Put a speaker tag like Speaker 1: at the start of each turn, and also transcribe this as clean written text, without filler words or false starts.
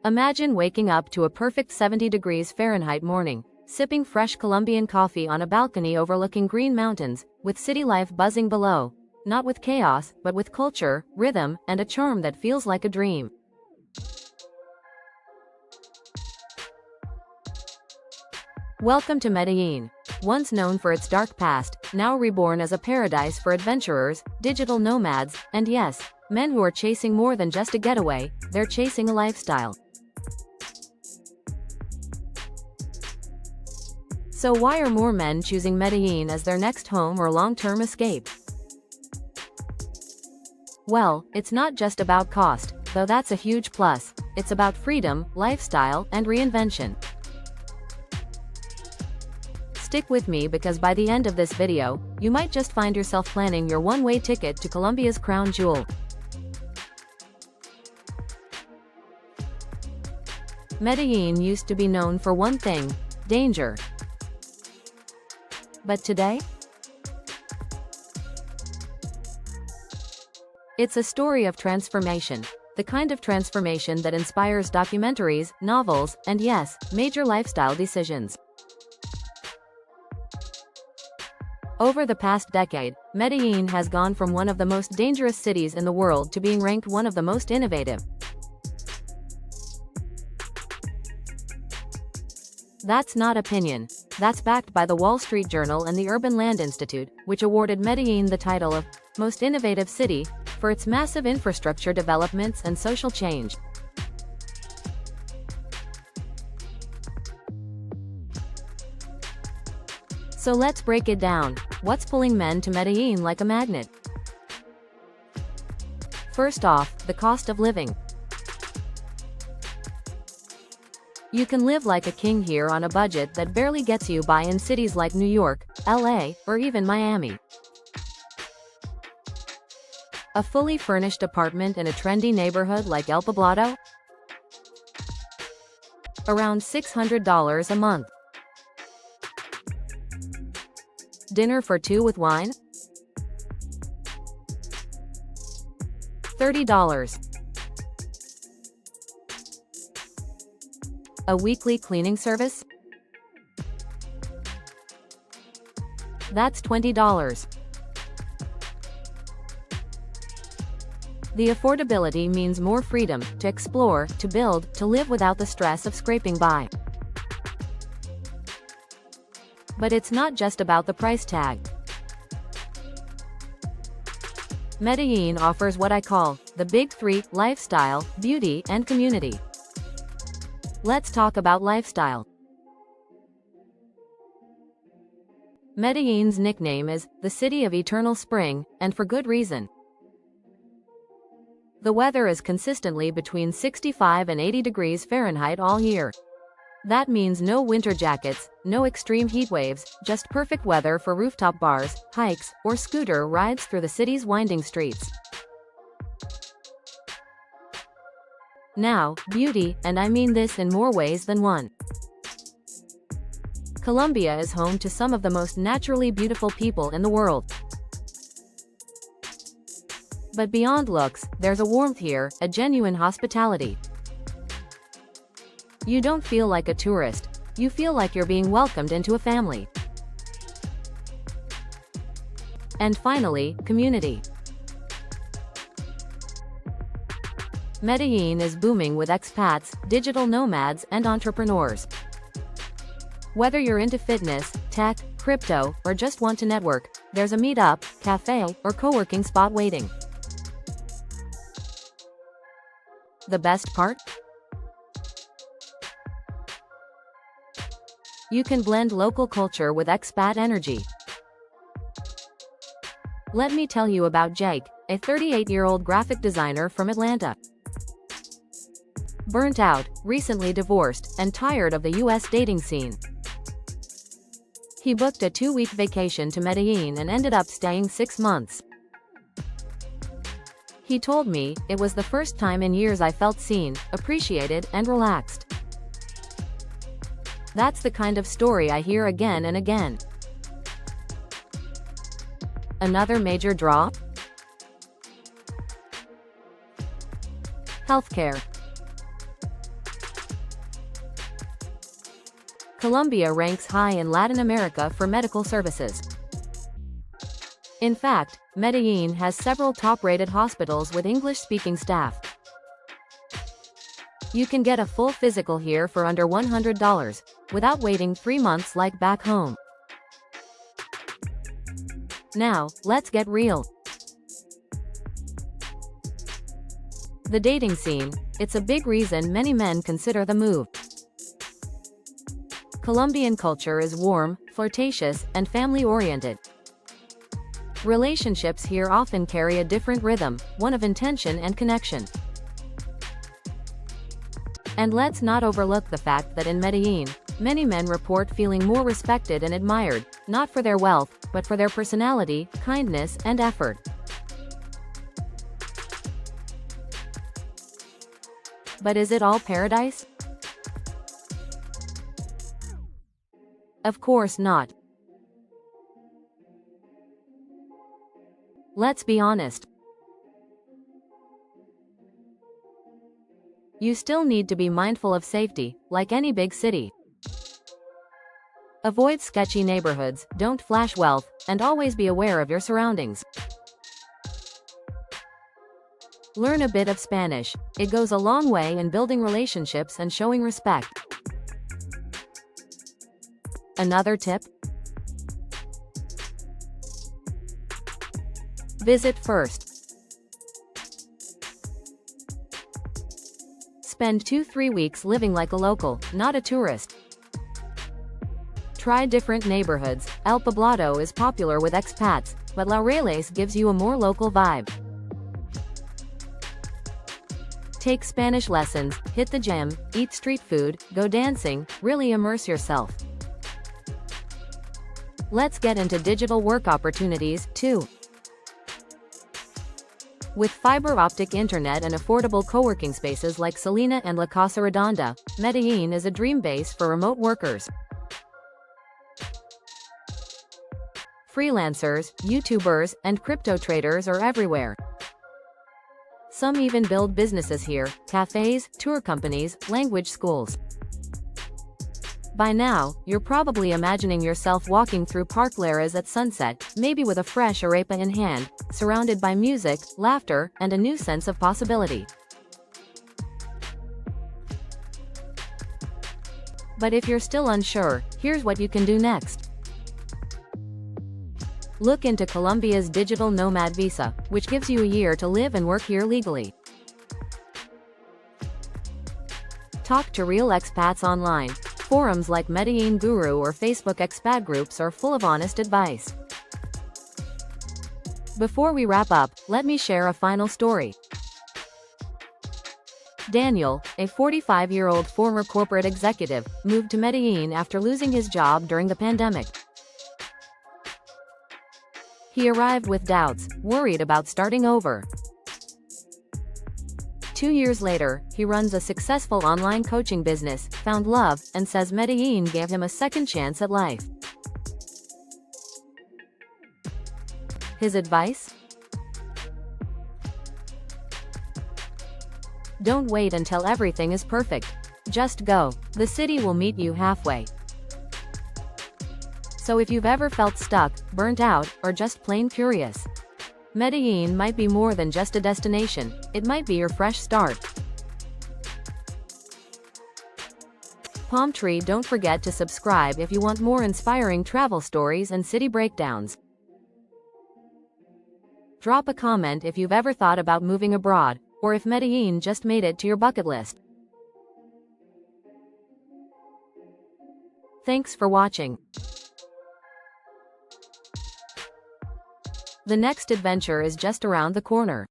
Speaker 1: Imagine waking up to a perfect 70 degrees Fahrenheit morning, sipping fresh Colombian coffee on a balcony overlooking green mountains, with city life buzzing below. Not with chaos, but with culture, rhythm, and a charm that feels like a dream. Welcome to Medellin. Once known for its dark past, now reborn as a paradise for adventurers, digital nomads, and yes, men who are chasing more than just a getaway, they're chasing a lifestyle. So why are more men choosing Medellin as their next home or long-term escape? Well, it's not just about cost, though that's a huge plus. It's about freedom, lifestyle, and reinvention. Stick with me because by the end of this video, you might just find yourself planning your one-way ticket to Colombia's crown jewel. Medellin used to be known for one thing: danger. But today? It's a story of transformation. The kind of transformation that inspires documentaries, novels, and yes, major lifestyle decisions. Over the past decade, Medellin has gone from one of the most dangerous cities in the world to being ranked one of the most innovative. That's not opinion. That's backed by the Wall Street Journal and the Urban Land Institute, which awarded Medellin the title of Most Innovative City for its massive infrastructure developments and social change. So let's break it down. What's pulling men to Medellin like a magnet? First off, the cost of living. You can live like a king here on a budget that barely gets you by in cities like New York, LA, or even Miami. A fully furnished apartment in a trendy neighborhood like El Poblado? Around $600 a month. Dinner for two with wine? $30. A weekly cleaning service? That's $20. The affordability means more freedom to explore, to build, to live without the stress of scraping by. But it's not just about the price tag. Medellin offers what I call the big three: lifestyle, beauty, and community. Let's talk about lifestyle. Medellin's nickname is the City of Eternal Spring, and for good reason. The weather is consistently between 65 and 80 degrees Fahrenheit all year. That means no winter jackets, no extreme heat waves, just perfect weather for rooftop bars, hikes, or scooter rides through the city's winding streets. Now, beauty, and I mean this in more ways than one. Colombia is home to some of the most naturally beautiful people in the world. But beyond looks, there's a warmth here, a genuine hospitality. You don't feel like a tourist, you feel like you're being welcomed into a family. And finally, community. Medellin is booming with expats, digital nomads, and entrepreneurs. Whether you're into fitness, tech, crypto, or just want to network, there's a meetup, cafe, or co-working spot waiting. The best part? You can blend local culture with expat energy. Let me tell you about Jake, a 38-year-old graphic designer from Atlanta. Burnt out, recently divorced, and tired of the US dating scene. He booked a 2-week vacation to Medellin and ended up staying 6 months. He told me, "It was the first time in years I felt seen, appreciated, and relaxed." That's the kind of story I hear again and again. Another major draw? Healthcare. Colombia ranks high in Latin America for medical services. In fact, Medellin has several top-rated hospitals with English-speaking staff. You can get a full physical here for under $100, without waiting 3 months like back home. Now, let's get real. The dating scene, it's a big reason many men consider the move. Colombian culture is warm, flirtatious, and family-oriented. Relationships here often carry a different rhythm, one of intention and connection. And let's not overlook the fact that in Medellin, many men report feeling more respected and admired, not for their wealth, but for their personality, kindness, and effort. But is it all paradise? Of course not. Let's be honest. You still need to be mindful of safety, like any big city. Avoid sketchy neighborhoods, don't flash wealth, and always be aware of your surroundings. Learn a bit of Spanish. It goes a long way in building relationships and showing respect. Another tip? Visit first. Spend 2-3 weeks living like a local, not a tourist. Try different neighborhoods. El Poblado is popular with expats, but Laureles gives you a more local vibe. Take Spanish lessons, hit the gym, eat street food, go dancing, really immerse yourself. Let's get into digital work opportunities, too. With fiber optic internet and affordable co-working spaces like Selena and La Casa Redonda, Medellin is a dream base for remote workers. Freelancers, YouTubers, and crypto traders are everywhere. Some even build businesses here, cafes, tour companies, language schools. By now, you're probably imagining yourself walking through Park Lares at sunset, maybe with a fresh arepa in hand, surrounded by music, laughter, and a new sense of possibility. But if you're still unsure, here's what you can do next. Look into Colombia's digital nomad visa, which gives you a year to live and work here legally. Talk to real expats online. Forums like Medellin Guru or Facebook expat groups are full of honest advice. Before we wrap up, let me share a final story. Daniel, a 45-year-old former corporate executive, moved to Medellin after losing his job during the pandemic. He arrived with doubts, worried about starting over. 2 years later, he runs a successful online coaching business, found love, and says Medellin gave him a second chance at life. His advice? Don't wait until everything is perfect. Just go. The city will meet you halfway. So if you've ever felt stuck, burnt out, or just plain curious, Medellin might be more than just a destination, it might be your fresh start. Palm Tree, don't forget to subscribe if you want more inspiring travel stories and city breakdowns. Drop a comment if you've ever thought about moving abroad, or if Medellin just made it to your bucket list. Thanks for watching. The next adventure is just around the corner.